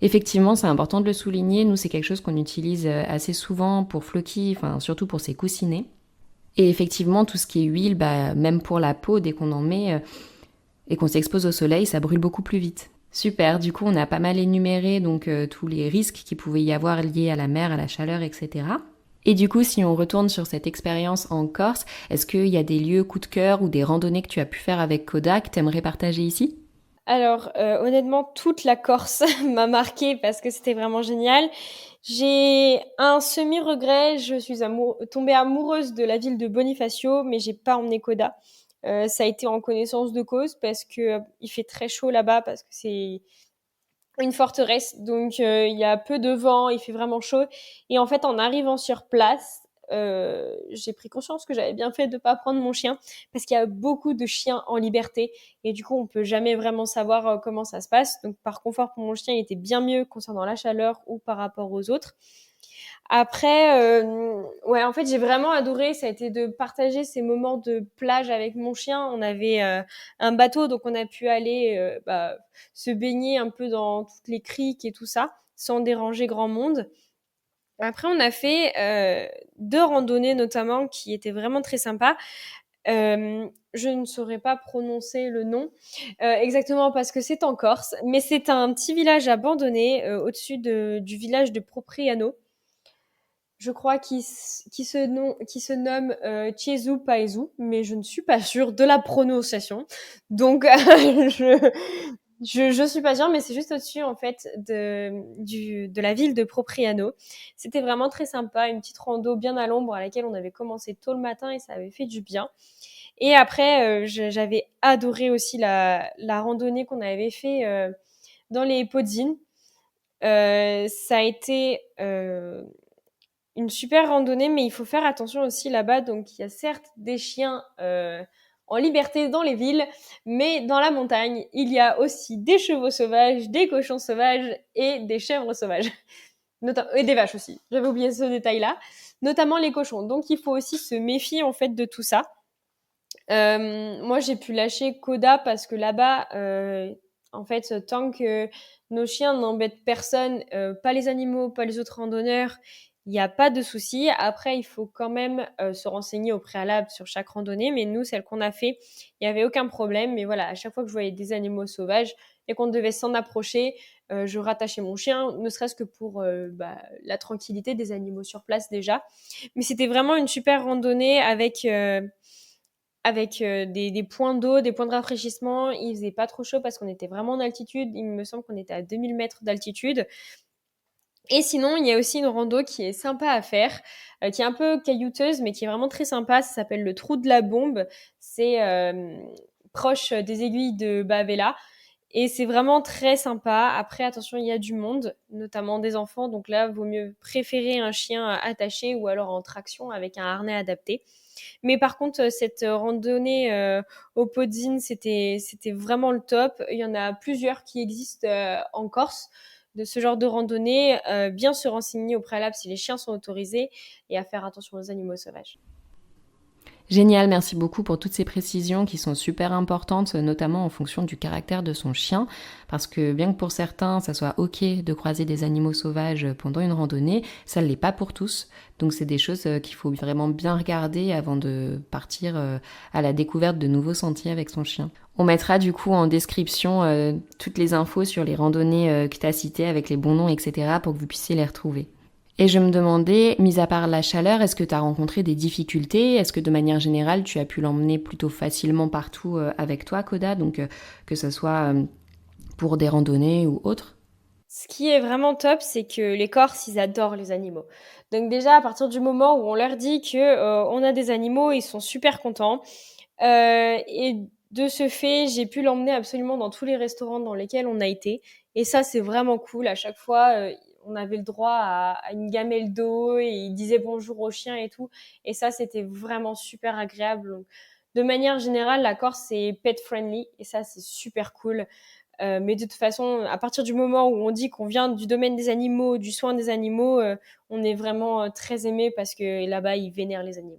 Effectivement, c'est important de le souligner. Nous, c'est quelque chose qu'on utilise assez souvent pour Floki, enfin surtout pour ses coussinets. Et effectivement, tout ce qui est huile, bah, même pour la peau, dès qu'on en met et qu'on s'expose au soleil, ça brûle beaucoup plus vite. Super, du coup, on a pas mal énuméré donc tous les risques qu'il pouvait y avoir liés à la mer, à la chaleur, etc. Et du coup, si on retourne sur cette expérience en Corse, est-ce qu'il y a des lieux coup de cœur ou des randonnées que tu as pu faire avec Koda que tu aimerais partager ici? Alors, honnêtement, toute la Corse m'a marquée parce que c'était vraiment génial. J'ai un semi-regret, je suis tombée amoureuse de la ville de Bonifacio, mais j'ai pas emmené Koda. Ça a été en connaissance de cause parce que il fait très chaud là-bas parce que c'est une forteresse, donc il y a peu de vent, il fait vraiment chaud. Et en fait, en arrivant sur place, j'ai pris conscience que j'avais bien fait de pas prendre mon chien parce qu'il y a beaucoup de chiens en liberté et du coup, on peut jamais vraiment savoir comment ça se passe. Donc, par confort pour mon chien, il était bien mieux concernant la chaleur ou par rapport aux autres. Après, ouais, en fait, j'ai vraiment adoré. Ça a été de partager ces moments de plage avec mon chien. On avait un bateau, donc on a pu aller se baigner un peu dans toutes les criques et tout ça, sans déranger grand monde. Après, on a fait deux randonnées notamment qui étaient vraiment très sympas. Je ne saurais pas prononcer le nom exactement parce que c'est en Corse, mais c'est un petit village abandonné au-dessus du village de Propriano. Je crois qui se nomme Chiesu Paesu, mais je ne suis pas sûre de la prononciation. Donc, je suis pas sûre, mais c'est juste au-dessus, en fait, de la ville de Propriano. C'était vraiment très sympa, une petite rando bien à l'ombre à laquelle on avait commencé tôt le matin et ça avait fait du bien. Et après, j'avais adoré aussi la randonnée qu'on avait fait dans les Podzines. Ça a été une super randonnée, mais il faut faire attention aussi là-bas. Donc, il y a certes des chiens en liberté dans les villes, mais dans la montagne, il y a aussi des chevaux sauvages, des cochons sauvages et des chèvres sauvages. Et des vaches aussi. J'avais oublié ce détail-là. Notamment les cochons. Donc, il faut aussi se méfier en fait de tout ça. Moi, j'ai pu lâcher Koda parce que là-bas, en fait, tant que nos chiens n'embêtent personne, pas les animaux, pas les autres randonneurs, il n'y a pas de souci. Après, il faut quand même se renseigner au préalable sur chaque randonnée. Mais nous, celle qu'on a fait, il n'y avait aucun problème. Mais voilà, à chaque fois que je voyais des animaux sauvages et qu'on devait s'en approcher, je rattachais mon chien, ne serait-ce que pour la tranquillité des animaux sur place déjà. Mais c'était vraiment une super randonnée avec des points d'eau, des points de rafraîchissement. Il faisait pas trop chaud parce qu'on était vraiment en altitude. Il me semble qu'on était à 2000 mètres d'altitude. Et sinon, il y a aussi une rando qui est sympa à faire, qui est un peu caillouteuse, mais qui est vraiment très sympa. Ça s'appelle le Trou de la Bombe. C'est proche des aiguilles de Bavela. Et c'est vraiment très sympa. Après, attention, il y a du monde, notamment des enfants. Donc là, vaut mieux préférer un chien attaché ou alors en traction avec un harnais adapté. Mais par contre, cette randonnée au Podzin, c'était vraiment le top. Il y en a plusieurs qui existent en Corse de ce genre de randonnée. Bien se renseigner au préalable si les chiens sont autorisés et à faire attention aux animaux sauvages. Génial, merci beaucoup pour toutes ces précisions qui sont super importantes, notamment en fonction du caractère de son chien, parce que bien que pour certains, ça soit ok de croiser des animaux sauvages pendant une randonnée, ça ne l'est pas pour tous. Donc c'est des choses qu'il faut vraiment bien regarder avant de partir à la découverte de nouveaux sentiers avec son chien. On mettra du coup en description toutes les infos sur les randonnées que tu as citées avec les bons noms, etc. pour que vous puissiez les retrouver. Et je me demandais, mis à part la chaleur, est-ce que tu as rencontré des difficultés? Est-ce que de manière générale, tu as pu l'emmener plutôt facilement partout avec toi, Koda? Donc que ce soit pour des randonnées ou autre? Ce qui est vraiment top, c'est que les Corses, ils adorent les animaux. Donc déjà, à partir du moment où on leur dit que on a des animaux, ils sont super contents. Et de ce fait, j'ai pu l'emmener absolument dans tous les restaurants dans lesquels on a été. Et ça, c'est vraiment cool. À chaque fois, on avait le droit à une gamelle d'eau et il disait bonjour aux chiens et tout. Et ça, c'était vraiment super agréable. Donc, de manière générale, la Corse, c'est pet friendly et ça, c'est super cool. Mais de toute façon, à partir du moment où on dit qu'on vient du domaine des animaux, du soin des animaux, on est vraiment très aimé parce que là-bas, ils vénèrent les animaux.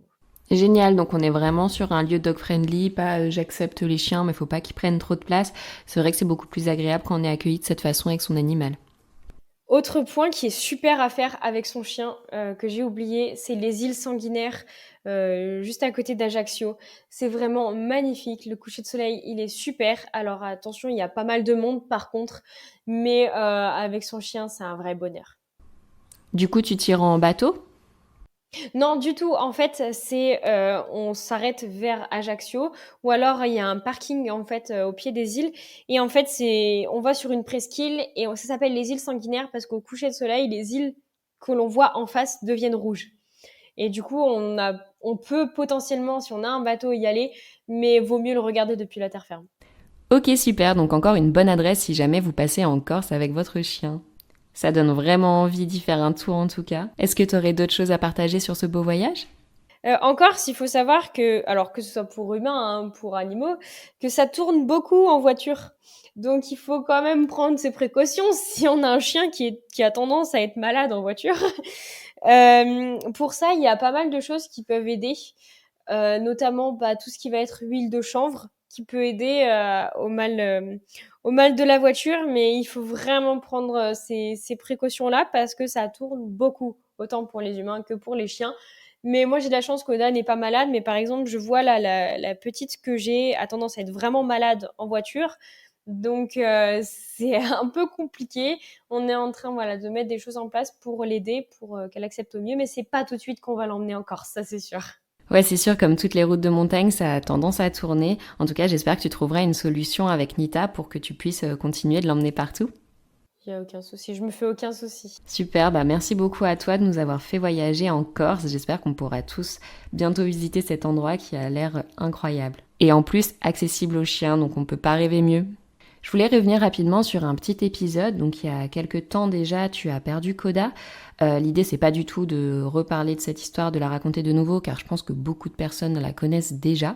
Génial, donc on est vraiment sur un lieu dog-friendly, pas j'accepte les chiens mais faut pas qu'ils prennent trop de place. C'est vrai que c'est beaucoup plus agréable quand on est accueilli de cette façon avec son animal. Autre point qui est super à faire avec son chien, que j'ai oublié, c'est les îles Sanguinaires, juste à côté d'Ajaccio. C'est vraiment magnifique. Le coucher de soleil, il est super. Alors attention, il y a pas mal de monde par contre, mais avec son chien, c'est un vrai bonheur. Du coup, tu tires en bateau? Non, du tout. En fait, c'est on s'arrête vers Ajaccio ou alors il y a un parking en fait au pied des îles et en fait c'est on va sur une presqu'île et ça s'appelle les îles Sanguinaires parce qu'au coucher de soleil, les îles que l'on voit en face deviennent rouges. Et du coup, on peut potentiellement, si on a un bateau, y aller, mais vaut mieux le regarder depuis la terre ferme. Ok, super, donc encore une bonne adresse si jamais vous passez en Corse avec votre chien. Ça donne vraiment envie d'y faire un tour en tout cas. Est-ce que tu aurais d'autres choses à partager sur ce beau voyage? En Corse, il faut savoir que, alors que ce soit pour humains, hein, pour animaux, que ça tourne beaucoup en voiture. Donc il faut quand même prendre ses précautions si on a un chien qui a tendance à être malade en voiture. Pour ça, il y a pas mal de choses qui peuvent aider, notamment bah, tout ce qui va être huile de chanvre, qui peut aider au mal de la voiture, mais il faut vraiment prendre ces précautions-là parce que ça tourne beaucoup, autant pour les humains que pour les chiens. Mais moi, j'ai de la chance qu'Oda n'est pas malade. Mais par exemple, je vois là, la petite que j'ai a tendance à être vraiment malade en voiture. Donc, c'est un peu compliqué. On est en train voilà, de mettre des choses en place pour l'aider, pour qu'elle accepte au mieux. Mais c'est pas tout de suite qu'on va l'emmener en Corse, ça c'est sûr. Ouais, c'est sûr, comme toutes les routes de montagne, ça a tendance à tourner. En tout cas, j'espère que tu trouveras une solution avec Nita pour que tu puisses continuer de l'emmener partout. Il n'y a aucun souci, je me fais aucun souci. Super, bah merci beaucoup à toi de nous avoir fait voyager en Corse. J'espère qu'on pourra tous bientôt visiter cet endroit qui a l'air incroyable. Et en plus, accessible aux chiens, donc on peut pas rêver mieux. Je voulais revenir rapidement sur un petit épisode. Donc il y a quelques temps déjà, tu as perdu Koda. L'idée c'est pas du tout de reparler de cette histoire, de la raconter de nouveau, car je pense que beaucoup de personnes la connaissent déjà.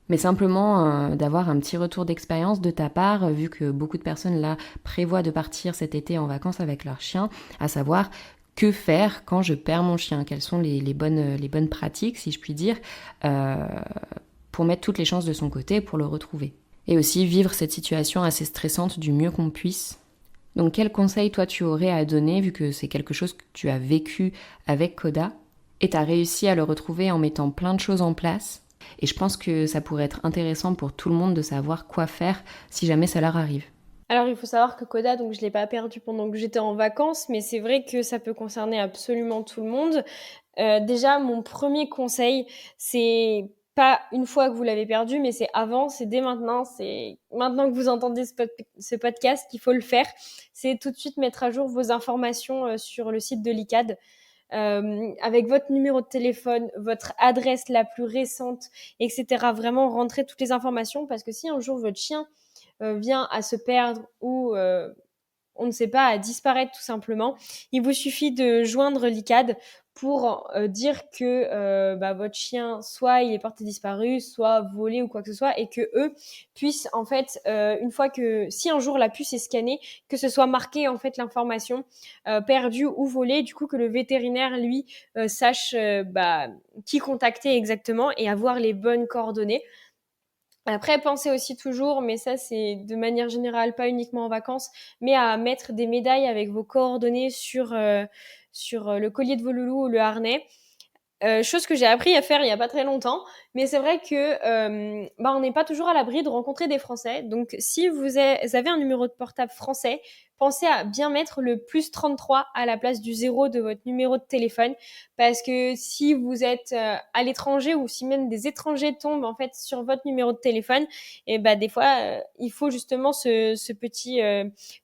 Mais simplement d'avoir un petit retour d'expérience de ta part, vu que beaucoup de personnes là prévoient de partir cet été en vacances avec leur chien, à savoir que faire quand je perds mon chien, quelles sont les bonnes pratiques, si je puis dire, pour mettre toutes les chances de son côté pour le retrouver. Et aussi vivre cette situation assez stressante du mieux qu'on puisse. Donc quel conseil toi tu aurais à donner, vu que c'est quelque chose que tu as vécu avec Koda, et tu as réussi à le retrouver en mettant plein de choses en place. Et je pense que ça pourrait être intéressant pour tout le monde de savoir quoi faire si jamais ça leur arrive. Alors, il faut savoir que Koda, donc je l'ai pas perdu pendant que j'étais en vacances, mais c'est vrai que ça peut concerner absolument tout le monde. Déjà, mon premier conseil, c'est pas une fois que vous l'avez perdu, mais c'est avant, c'est dès maintenant, c'est maintenant que vous entendez ce podcast qu'il faut le faire. C'est tout de suite mettre à jour vos informations sur le site de l'ICAD. Avec votre numéro de téléphone, votre adresse la plus récente, etc. Vraiment rentrer toutes les informations parce que si un jour votre chien vient à se perdre ou on ne sait pas, à disparaître tout simplement. Il vous suffit de joindre l'ICAD pour dire que votre chien, soit il est porté disparu, soit volé ou quoi que ce soit, et que eux puissent en fait, une fois que si un jour la puce est scannée, que ce soit marqué en fait l'information perdu ou volé, du coup que le vétérinaire lui sache qui contacter exactement et avoir les bonnes coordonnées. Après, pensez aussi toujours, mais ça c'est de manière générale, pas uniquement en vacances, mais à mettre des médailles avec vos coordonnées sur le collier de vos loulous ou le harnais. Chose que j'ai appris à faire il y a pas très longtemps, mais c'est vrai que on n'est pas toujours à l'abri de rencontrer des Français. Donc si vous avez un numéro de portable français, pensez à bien mettre le plus 33 à la place du 0 de votre numéro de téléphone, parce que si vous êtes à l'étranger ou si même des étrangers tombent en fait sur votre numéro de téléphone, et des fois il faut justement ce petit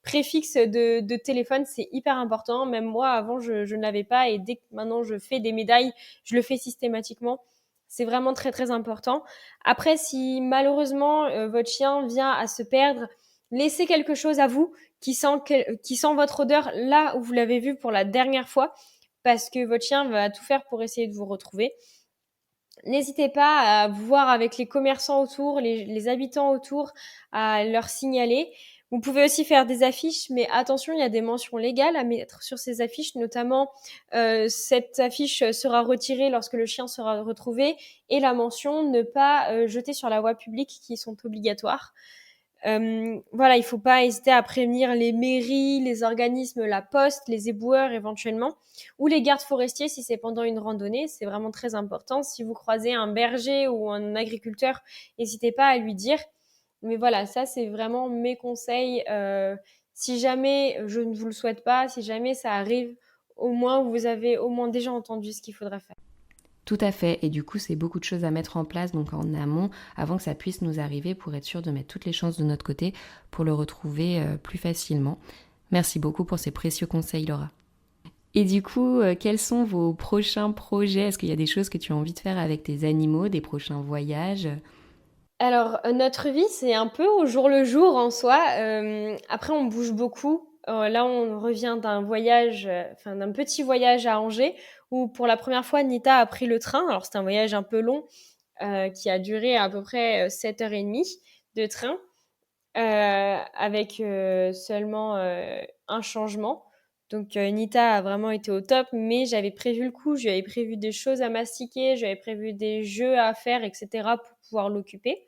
préfixe de téléphone, c'est hyper important. Même moi avant je ne l'avais pas, et dès que maintenant je fais des médailles, je le fais systématiquement. C'est vraiment très très important. Après, si malheureusement votre chien vient à se perdre, laissez quelque chose à vous qui sent votre odeur là où vous l'avez vu pour la dernière fois, parce que votre chien va tout faire pour essayer de vous retrouver. N'hésitez pas à voir avec les commerçants autour, les habitants autour, à leur signaler. Vous pouvez aussi faire des affiches, mais attention, il y a des mentions légales à mettre sur ces affiches, notamment cette affiche sera retirée lorsque le chien sera retrouvé, et la mention ne pas jeter sur la voie publique, qui sont obligatoires. Voilà, il faut pas hésiter à prévenir les mairies, les organismes, la poste, les éboueurs éventuellement, ou les gardes forestiers si c'est pendant une randonnée. C'est vraiment très important. Si vous croisez un berger ou un agriculteur, n'hésitez pas à lui dire. Mais voilà, ça c'est vraiment mes conseils. Si jamais je ne vous le souhaite pas, si jamais ça arrive, au moins vous avez au moins déjà entendu ce qu'il faudra faire. Tout à fait, et du coup c'est beaucoup de choses à mettre en place donc en amont avant que ça puisse nous arriver, pour être sûr de mettre toutes les chances de notre côté pour le retrouver plus facilement. Merci beaucoup pour ces précieux conseils, Laura. Et du coup, quels sont vos prochains projets? Est-ce qu'il y a des choses que tu as envie de faire avec tes animaux, des prochains voyages? Alors, notre vie, c'est un peu au jour le jour en soi. Après, on bouge beaucoup. Là, on revient d'un petit voyage à Angers, où pour la première fois, Nita a pris le train. Alors, c'était un voyage un peu long, qui a duré à peu près 7h30 de train, avec seulement un changement. Donc, Nita a vraiment été au top, mais j'avais prévu le coup. J'avais prévu des choses à mastiquer, j'avais prévu des jeux à faire, etc., pour pouvoir l'occuper.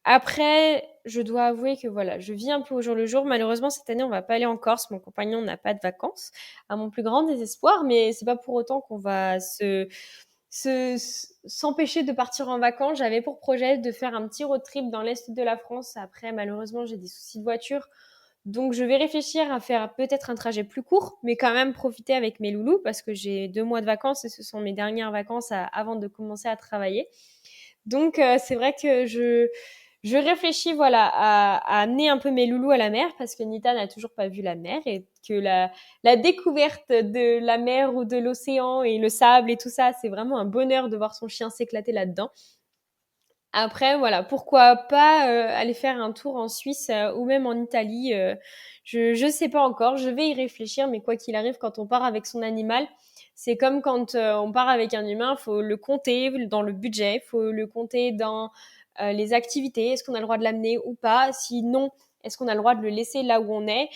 Après, je dois avouer que voilà, je vis un peu au jour le jour. Malheureusement, cette année, on va pas aller en Corse. Mon compagnon n'a pas de vacances, à mon plus grand désespoir, mais c'est pas pour autant qu'on va s'empêcher de partir en vacances. J'avais pour projet de faire un petit road trip dans l'est de la France. Après, malheureusement, j'ai des soucis de voiture. Donc, je vais réfléchir à faire peut-être un trajet plus court, mais quand même profiter avec mes loulous, parce que j'ai 2 mois de vacances et ce sont mes dernières vacances avant de commencer à travailler. Donc, c'est vrai que je réfléchis, voilà, à amener un peu mes loulous à la mer, parce que Nita n'a toujours pas vu la mer, et que la découverte de la mer ou de l'océan et le sable et tout ça, c'est vraiment un bonheur de voir son chien s'éclater là-dedans. Après, voilà, pourquoi pas aller faire un tour en Suisse ou même en Italie. Je sais pas encore, je vais y réfléchir, mais quoi qu'il arrive, quand on part avec son animal, c'est comme quand on part avec un humain, faut le compter dans le budget, faut le compter dans les activités. Est-ce qu'on a le droit de l'amener ou pas? Sinon, est-ce qu'on a le droit de le laisser là où on est?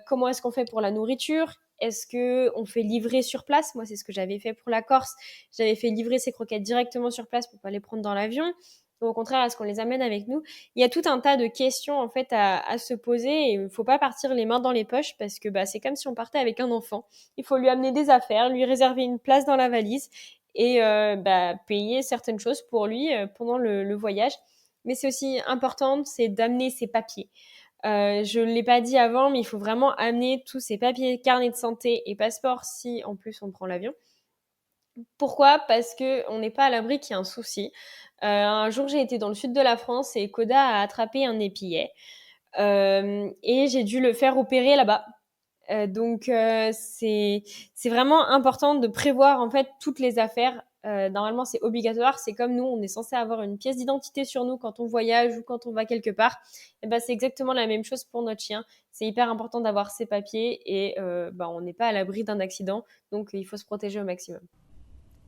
Comment est-ce qu'on fait pour la nourriture? Est-ce que on fait livrer sur place? Moi, c'est ce que j'avais fait pour la Corse. J'avais fait livrer ces croquettes directement sur place pour pas les prendre dans l'avion. Ou au contraire, est-ce qu'on les amène avec nous? Il y a tout un tas de questions en fait à se poser, et il ne faut pas partir les mains dans les poches, parce que c'est comme si on partait avec un enfant. Il faut lui amener des affaires, lui réserver une place dans la valise, et payer certaines choses pour lui pendant le voyage. Mais c'est aussi important, c'est d'amener ses papiers. Je ne l'ai pas dit avant, mais il faut vraiment amener tous ses papiers, carnet de santé et passeport si en plus on prend l'avion. Pourquoi? Parce qu'on n'est pas à l'abri qu'il y ait un souci. Un jour, j'ai été dans le sud de la France et Koda a attrapé un épillet. Et j'ai dû le faire opérer là-bas. Donc, c'est vraiment important de prévoir en fait toutes les affaires Normalement, c'est obligatoire. C'est comme nous, on est censé avoir une pièce d'identité sur nous quand on voyage ou quand on va quelque part. Et ben, c'est exactement la même chose pour notre chien. C'est hyper important d'avoir ses papiers et on n'est pas à l'abri d'un accident. Donc, il faut se protéger au maximum.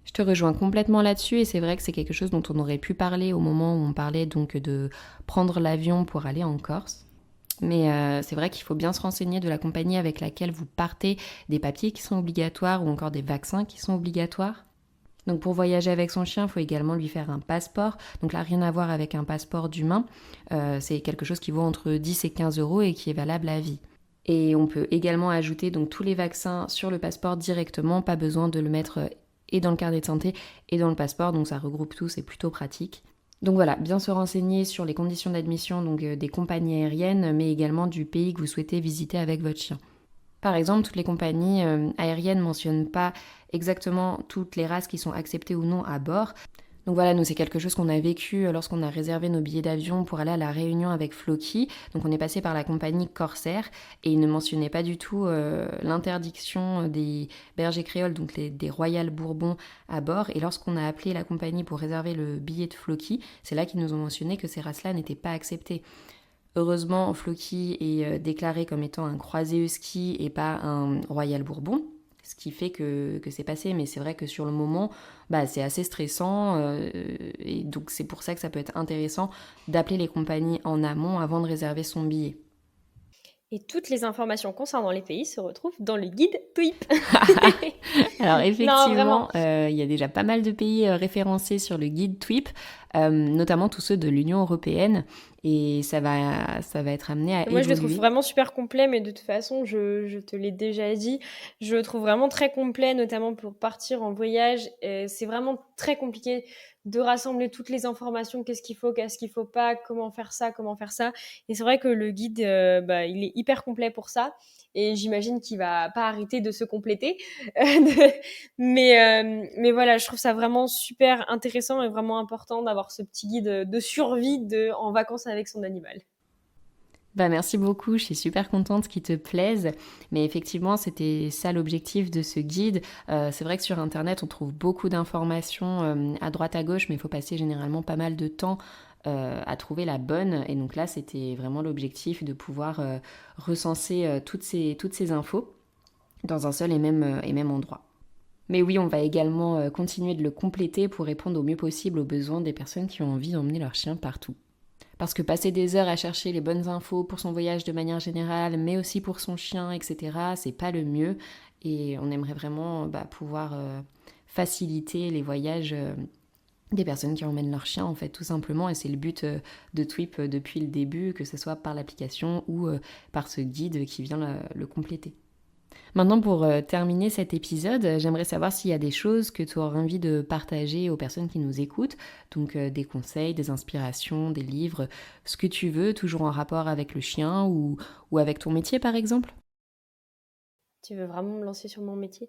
Je te rejoins complètement là-dessus et c'est vrai que c'est quelque chose dont on aurait pu parler au moment où on parlait donc de prendre l'avion pour aller en Corse. Mais c'est vrai qu'il faut bien se renseigner de la compagnie avec laquelle vous partez, des papiers qui sont obligatoires ou encore des vaccins qui sont obligatoires. Donc pour voyager avec son chien, il faut également lui faire un passeport. Donc là, rien à voir avec un passeport d'humain. C'est quelque chose qui vaut entre 10 et 15 € et qui est valable à vie. Et on peut également ajouter donc tous les vaccins sur le passeport directement, pas besoin de le mettre et dans le carnet de santé et dans le passeport, donc ça regroupe tout, c'est plutôt pratique. Donc voilà, bien se renseigner sur les conditions d'admission donc des compagnies aériennes, mais également du pays que vous souhaitez visiter avec votre chien. Par exemple, toutes les compagnies aériennes ne mentionnent pas exactement toutes les races qui sont acceptées ou non à bord. Donc voilà, nous c'est quelque chose qu'on a vécu lorsqu'on a réservé nos billets d'avion pour aller à la Réunion avec Floki. Donc on est passé par la compagnie Corsair et ils ne mentionnaient pas du tout l'interdiction des bergers créoles, donc des Royal Bourbon à bord. Et lorsqu'on a appelé la compagnie pour réserver le billet de Floki, c'est là qu'ils nous ont mentionné que ces races-là n'étaient pas acceptées. Heureusement, Floki est déclaré comme étant un croisé husky et pas un Royal Bourbon, ce qui fait que c'est passé. Mais c'est vrai que sur le moment, c'est assez stressant et donc c'est pour ça que ça peut être intéressant d'appeler les compagnies en amont avant de réserver son billet. Et toutes les informations concernant les pays se retrouvent dans le guide TWIP. Alors effectivement, il y a déjà pas mal de pays référencés sur le guide TWIP, notamment tous ceux de l'Union européenne, et ça va être amené à évoluer. Moi, je le trouve vraiment super complet, mais de toute façon, je te l'ai déjà dit, je le trouve vraiment très complet, notamment pour partir en voyage. C'est vraiment très compliqué de rassembler toutes les informations, qu'est-ce qu'il faut pas, comment faire ça. Et c'est vrai que le guide, il est hyper complet pour ça. Et j'imagine qu'il va pas arrêter de se compléter. Mais voilà, je trouve ça vraiment super intéressant et vraiment important d'avoir ce petit guide de survie en vacances avec son animal. Merci beaucoup, je suis super contente qu'il te plaise. Mais effectivement, c'était ça l'objectif de ce guide. C'est vrai que sur Internet, on trouve beaucoup d'informations à droite à gauche, mais il faut passer généralement pas mal de temps à trouver la bonne. Et donc là, c'était vraiment l'objectif de pouvoir recenser toutes ces infos dans un seul et même endroit. Mais oui, on va également continuer de le compléter pour répondre au mieux possible aux besoins des personnes qui ont envie d'emmener leur chien partout. Parce que passer des heures à chercher les bonnes infos pour son voyage de manière générale, mais aussi pour son chien, etc., c'est pas le mieux. Et on aimerait vraiment pouvoir faciliter les voyages des personnes qui emmènent leur chien, en fait, tout simplement. Et c'est le but de TWIP depuis le début, que ce soit par l'application ou par ce guide qui vient le compléter. Maintenant, pour terminer cet épisode, j'aimerais savoir s'il y a des choses que tu aurais envie de partager aux personnes qui nous écoutent, donc des conseils, des inspirations, des livres, ce que tu veux, toujours en rapport avec le chien ou avec ton métier par exemple. Tu veux vraiment me lancer sur mon métier ?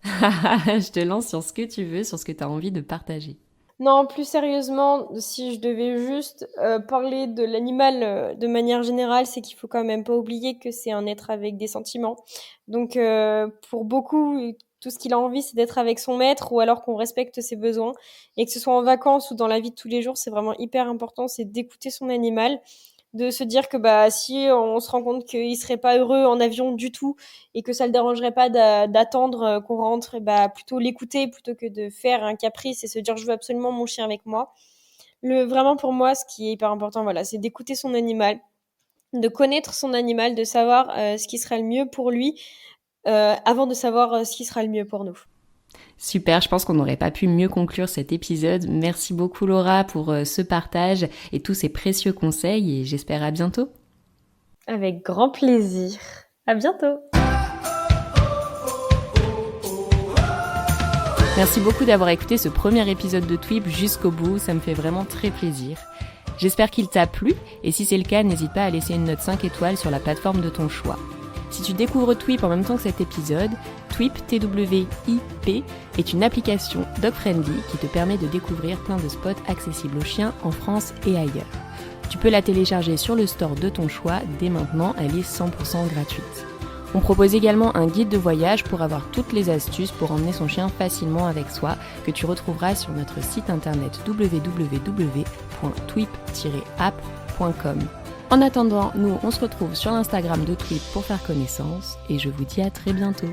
Je te lance sur ce que tu veux, sur ce que tu as envie de partager. Non, plus sérieusement, si je devais juste parler de l'animal de manière générale, c'est qu'il faut quand même pas oublier que c'est un être avec des sentiments. Donc pour beaucoup, tout ce qu'il a envie, c'est d'être avec son maître ou alors qu'on respecte ses besoins. Et que ce soit en vacances ou dans la vie de tous les jours, c'est vraiment hyper important, c'est d'écouter son animal, de se dire que si on se rend compte qu'il serait pas heureux en avion du tout et que ça le dérangerait pas d'attendre qu'on rentre, plutôt l'écouter plutôt que de faire un caprice et se dire je veux absolument mon chien avec moi. Vraiment pour moi, ce qui est hyper important, voilà, c'est d'écouter son animal, de connaître son animal, de savoir ce qui sera le mieux pour lui avant de savoir ce qui sera le mieux pour nous. Super, je pense qu'on n'aurait pas pu mieux conclure cet épisode. Merci beaucoup Laura pour ce partage et tous ces précieux conseils et j'espère à bientôt. Avec grand plaisir. À bientôt. Merci beaucoup d'avoir écouté ce premier épisode de TWIP jusqu'au bout, ça me fait vraiment très plaisir. J'espère qu'il t'a plu et si c'est le cas, n'hésite pas à laisser une note 5 étoiles sur la plateforme de ton choix. Si tu découvres TWIP en même temps que cet épisode, TWIP, T-W-I-P, est une application dog-friendly qui te permet de découvrir plein de spots accessibles aux chiens en France et ailleurs. Tu peux la télécharger sur le store de ton choix dès maintenant, elle est 100% gratuite. On propose également un guide de voyage pour avoir toutes les astuces pour emmener son chien facilement avec soi, que tu retrouveras sur notre site internet www.twip-app.com. En attendant, nous on se retrouve sur l'Instagram de Twip pour faire connaissance et je vous dis à très bientôt.